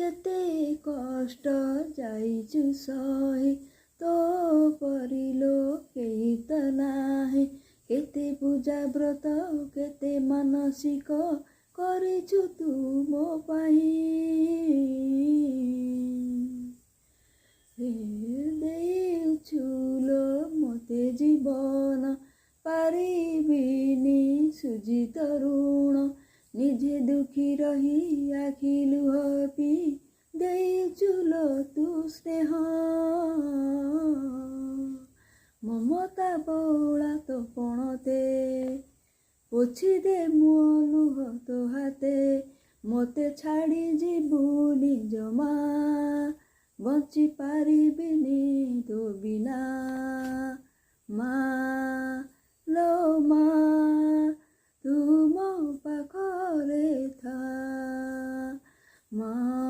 केते कष्ट जाइछु सही तो परिलो केही त नाही केते पूजा व्रत केते मानसिक करिछु तू मो पाई देउछु लो मते जीवन पारिबिनी सुझी तरुण निजे दुखी रही आखि लुह पी देउछु लो तू स्नेह ममता बौला तो पणते पोछि दे मो लुह तो हाते मते छाड़ी जीवुनी जमा बंची पारिबिनी तो बिना मा लो मा तू मो पाखरे था मा।